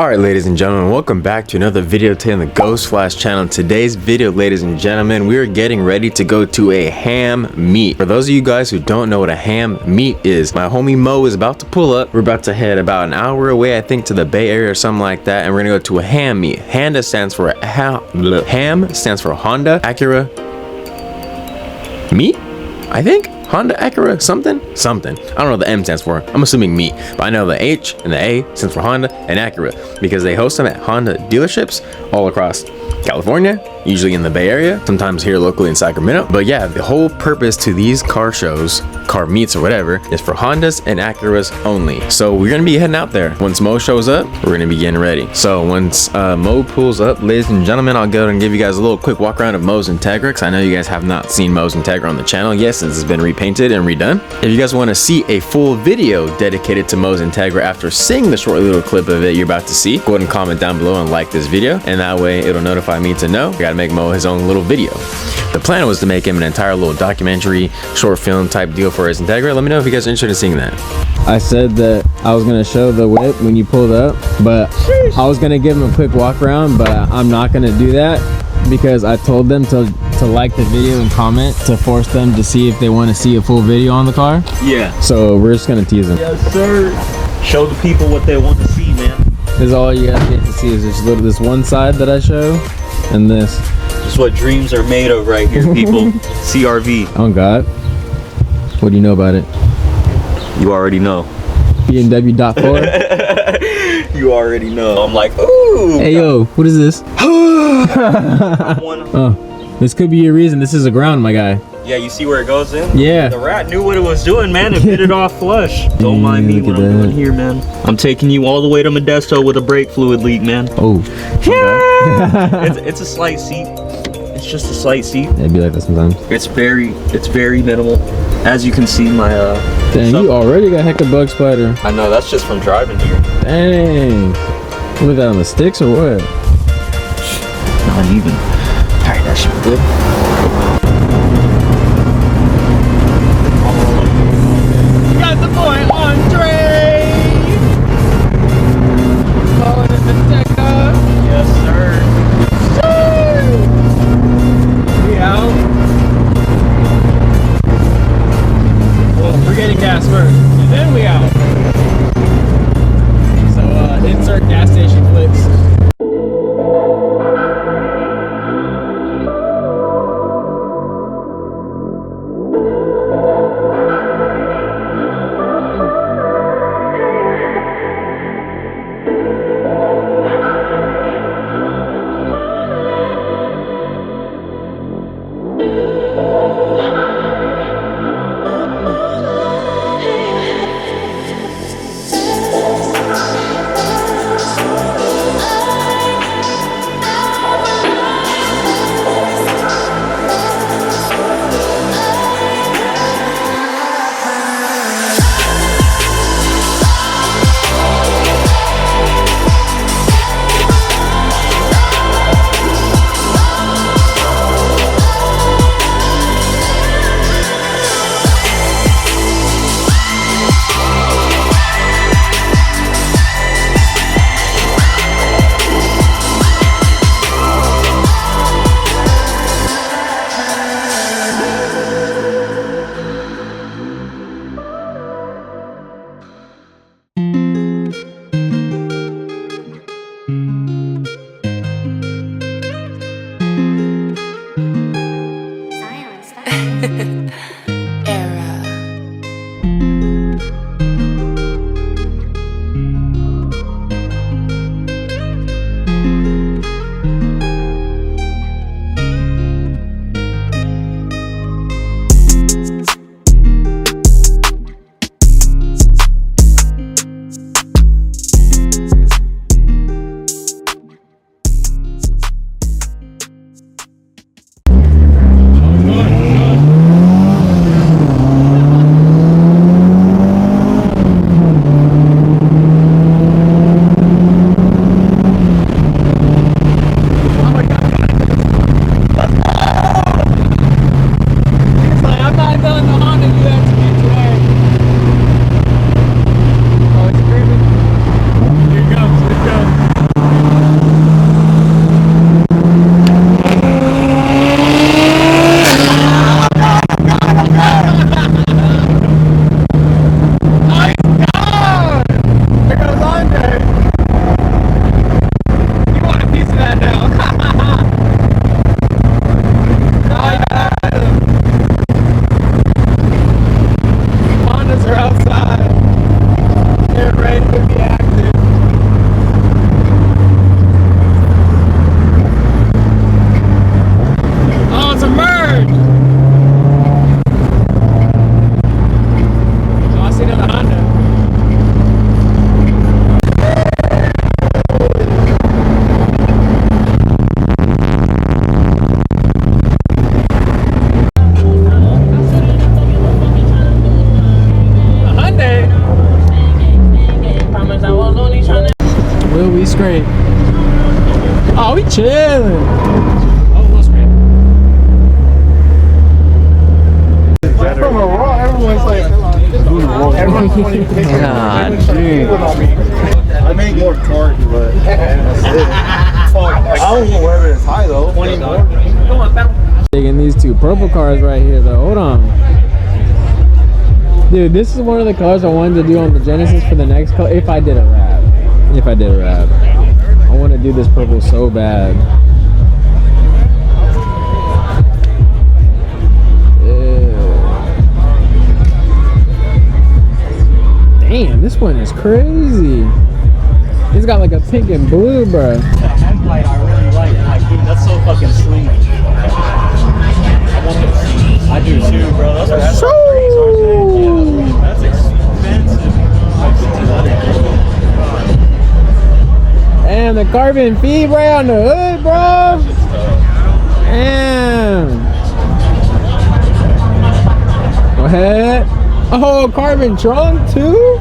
Alright, ladies and gentlemen, welcome back to another video today on the Ghost Flash channel. Today's video, ladies and gentlemen, we are getting ready to go to a ham meet. For those of you guys who don't know what a ham meet is, my homie Mo is about to pull up. We're about to head about an hour away, I think, to the Bay Area or something like that, and we're gonna go to a ham meet. Ham stands for Honda Acura meet, I think. Honda Acura something. I don't know what the M stands for. I'm assuming meet, but I know the H and the A stands for Honda and Acura because they host them at Honda dealerships all across California, usually in the Bay Area, sometimes here locally in Sacramento. But yeah, the whole purpose to these car shows, car meets or whatever, is for Hondas and Acuras only. So we're gonna be heading out there. Once Mo shows up, we're gonna be getting ready. So once Mo pulls up, ladies and gentlemen, I'll go and give you guys a little quick walk around of Mo's Integra, because I know you guys have not seen Mo's Integra on the channel. Yes, this has been repainted and redone. If you guys want to see a full video dedicated to Mo's Integra after seeing the short little clip of it you're about to see, go ahead and comment down below and like this video, and that way it'll notify me to know I gotta make Mo his own little video. The plan was to make him an entire little documentary, short film type deal for his Integra. Let me know if you guys are interested in seeing that. I said that I was gonna show the whip when you pulled up, but I was gonna give him a quick walk around, but I'm not gonna do that because I told them to like the video and comment to force them to see if they want to see a full video on the car. Yeah. So we're just gonna tease them. Yes, sir. Show the people what they want to see, man. This is all you guys get to see is this one side that I show, and this. This is what dreams are made of right here, people. CRV. Oh God. What do you know about it? You already know. BMW dot 4. You already know. I'm like, ooh. Hey yo, what is this? Oh, this could be a reason. This is a ground, my guy. Yeah, you see where it goes in? Yeah. The rat knew what it was doing, man. It bit it off flush. Don't mind me what I'm doing here, man. I'm taking you all the way to Modesto with a brake fluid leak, man. Oh. Yeah. it's a slight seat. It's just a slight seat. Yeah, it'd be like that sometimes. It's very minimal. As you can see, my Dang, you already got heck of bug spider. I know, that's just from driving here. Dang. Look at that on the sticks or what? Not even. Alright, that should be good. You got the boy Andre! Calling it the Integra. Yes, sir. We out. Well, we're getting gas first, and then we out. So, insert gas station clips. I'm not done. great. Oh, we chilling. Oh, it was great. From a raw, everyone's like, everyone's 20 pictures. God, I make more torque, but that's it. I don't know whether it's high though. 20 more. Taking these two purple cars right here though. Hold on. Dude, this is one of the colors I wanted to do on the Genesis for the next color if I did a wrap. If I did a wrap. I want to do this purple so bad. Damn, this one is crazy. It's got like a pink and blue, bro. The headlight I really like. Like, dude, that's so fucking sweet. I want those. I do too, bro. Those are that's expensive. And the carbon fibre on the hood, bro. Damn. Go ahead. Oh, carbon trunk too?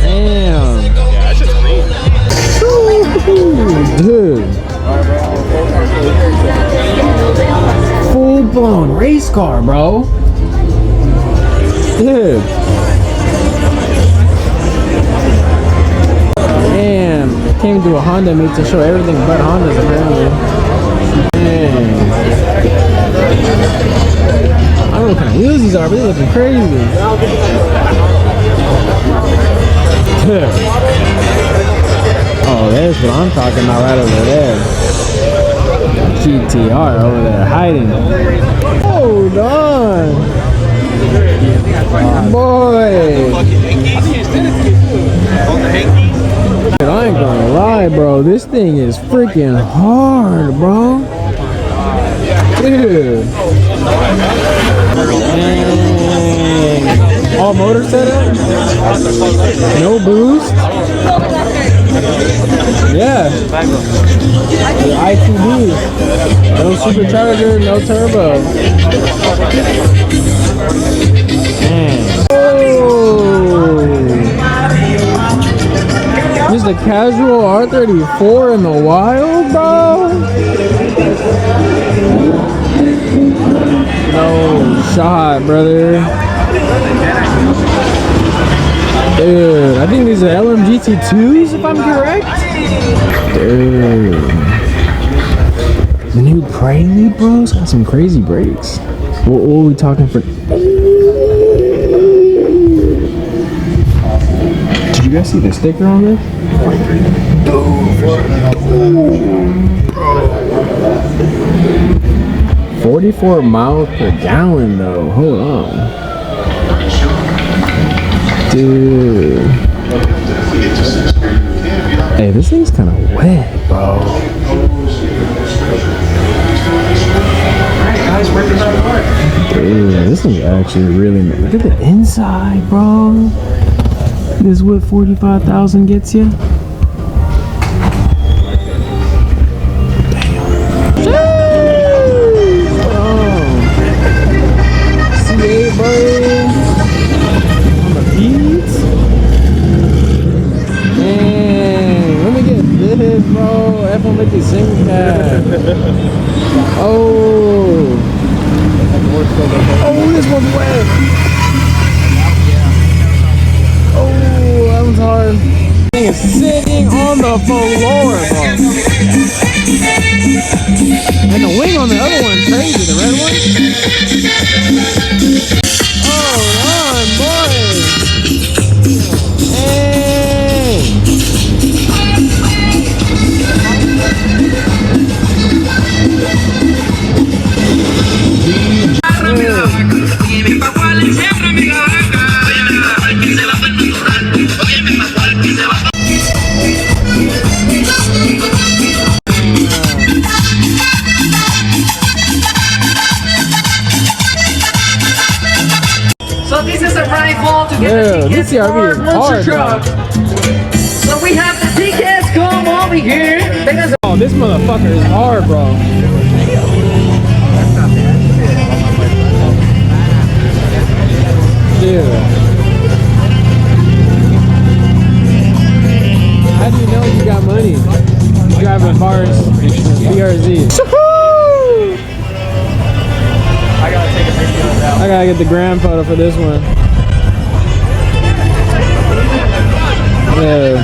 Damn. Yeah, that shit's clean. Dude. Full blown race car, bro. Dude. Damn. Came to a Honda meet to show everything but Hondas apparently. Damn. I don't know what kind of wheels these are, but they're looking crazy. Oh, there's what I'm talking about right over there. GTR over there hiding. Hold on. Boy. I ain't gonna lie, bro. This thing is freaking hard, bro. Dude. Dang. All motor setup? No boost? Yeah. The ITB. No supercharger, no turbo. Man. Oh. Just a casual R34 in the wild, bro? No shot, brother. Dude, I think these are LMGT2s if I'm correct. Dude. The new Prelude, bro, it's got some crazy brakes. What are we talking for? Did you guys see the sticker on this? 44 miles per gallon though. Hold on. Dude. Hey, this thing's kind of wet, bro. Dude, this thing's actually really... Look at the inside, bro. This is what 45,000 gets you. Bro, F-150 single cab. Oh, this one's wet. Oh, that one's hard. This thing is sitting on the floor, bro. And the wing on the other one's crazy, the red one. Oh, run, boy. Hey. So this is a rifle to get the this tickets CRV is for hard, Monster Truck. So we have the tickets. Come over here. Oh, this motherfucker is hard, bro. Dude. How do you driving bars. BRZ. I gotta take a video of that. I gotta get the gram photo for this one. Yeah.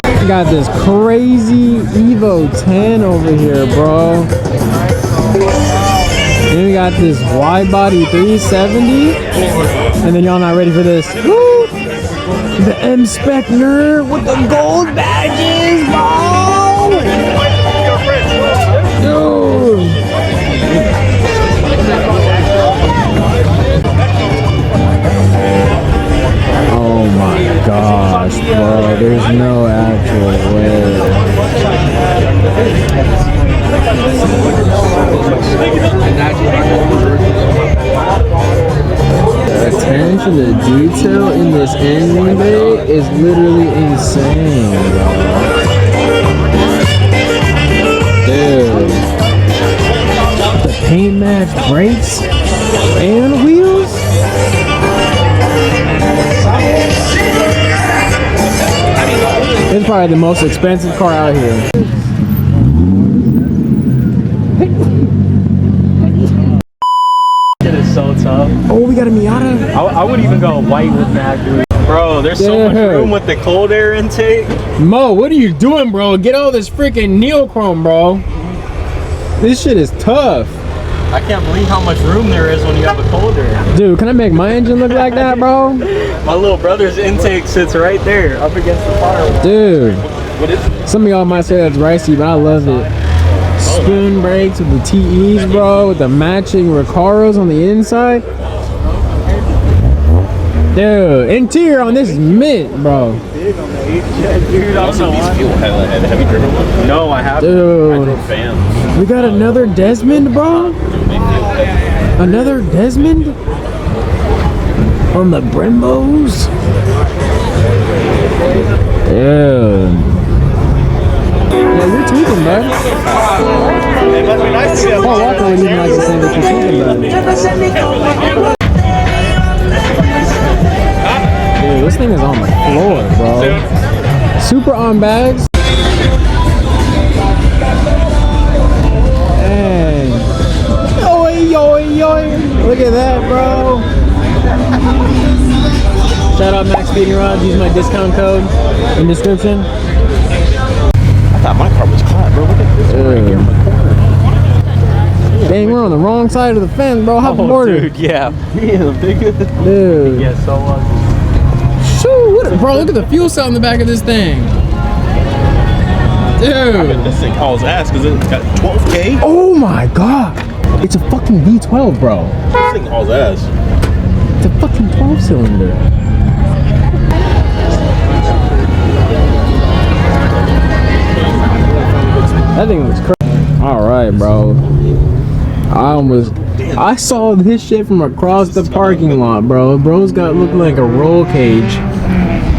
I got this crazy Evo 10 over here, bro. Then we got this wide body 370. And then y'all not ready for this. Woo! The M-Spec nerd with the gold badges, bro! Dude! Oh my gosh, bro. There's no actual way. The attention to detail in this engine bay is literally insane, bro. Dude. The paint match brakes and wheels. It's probably the most expensive car out here. It is so tough. Oh, we got a Miata. I would even go white with that, dude. Bro, there's so much room with the cold air intake. Mo, what are you doing, bro? Get all this freaking neochrome, bro. This shit is tough. I can't believe how much room there is when you have a cold air. Dude, can I make my engine look like that, bro? My little brother's intake sits right there, up against the firewall. Dude, some of y'all might say that's ricey, but I love it. Spoon brakes with the TEs, bro, with the matching Recaros on the inside. Dude, interior on this is mint, bro. Dude, Also, these people have you driven one? no, I haven't. Dude, Fans. we got another Desmond, bro. Another Desmond on the Brembos. Dude. Yeah, you're tweaking, bro. It must be nice to see Paul Walker would even like to say that you're tweaking, bro. Dude, this thing is on the floor, bro. Super on bags. Dang. Oi, oi, oi. Look at that, bro. Shout out Max Speeding Rods. Use my discount code in description. I thought my car was caught, bro. Look at this one right here in the corner. Dang, we're on the wrong side of the fence, bro. Hop aboard it. Dude, yeah. Dude. Yeah, so Shoo, bro, look at the fuel cell in the back of this thing. Dude. This thing hauls ass because it got 12K. Oh my god. It's a fucking V12, bro. This thing hauls ass. It's a fucking 12 cylinder. That thing looks crazy. Alright, bro. I saw this shit from across the parking lot, bro. Bro's got looking like a roll cage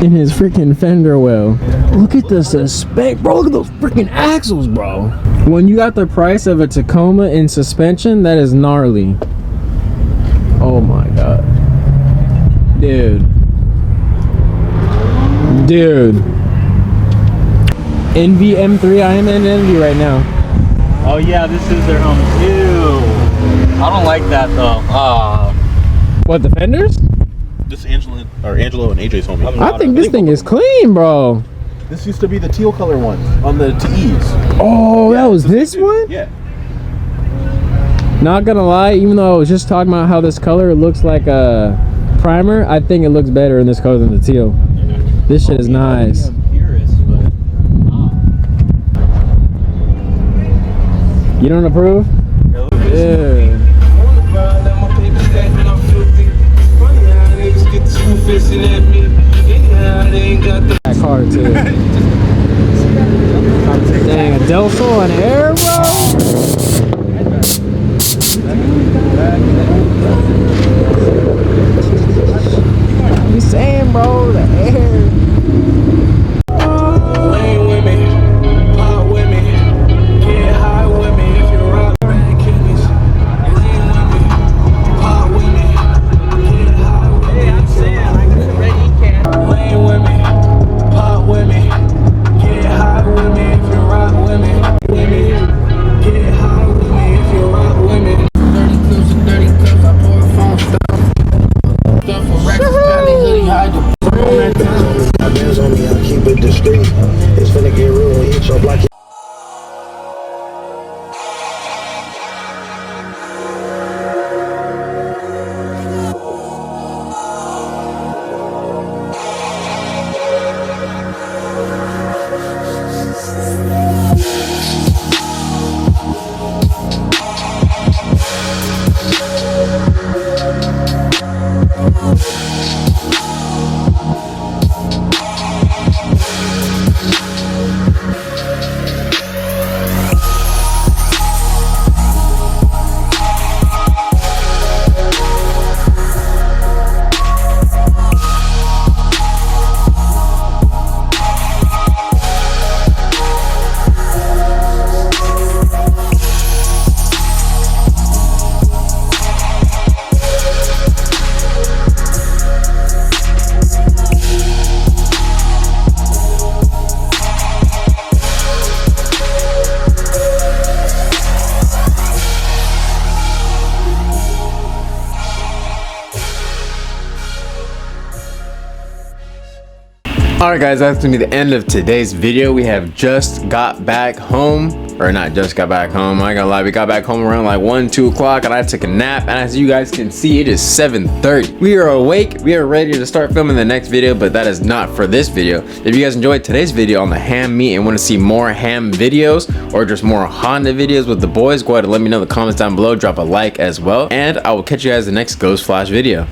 in his freaking fender well. Look at the suspect, bro. Look at those freaking axles, bro. When you got the price of a Tacoma in suspension, that is gnarly. Oh my god. Dude. Dude. Envy M3, I am in Envy right now. Oh yeah, this is their home. Ew. I don't like that though. What, the fenders? This Angelo and AJ's homie. I think this thing is clean, bro. This used to be the teal color one on the TEs. Oh, that was this one? Yeah. Not gonna lie, even though I was just talking about how this color looks like a primer, I think it looks better in this color than the teal. This shit is nice. You don't approve? Dude. That car too. Dang, a Del Sol and Air, bro. You saying, bro, the Air. Alright guys, that's gonna be the end of today's video. We have just got back home, or not just got back home, I ain't gonna lie, we got back home around like 1-2 o'clock and I took a nap, and as you guys can see, it is 7:30. We are awake, we are ready to start filming the next video, but that is not for this video. If you guys enjoyed today's video on the ham meat and want to see more ham videos or just more Honda videos with the boys, go ahead and let me know in the comments down below, drop a like as well, and I will catch you guys in the next Ghost Flash video.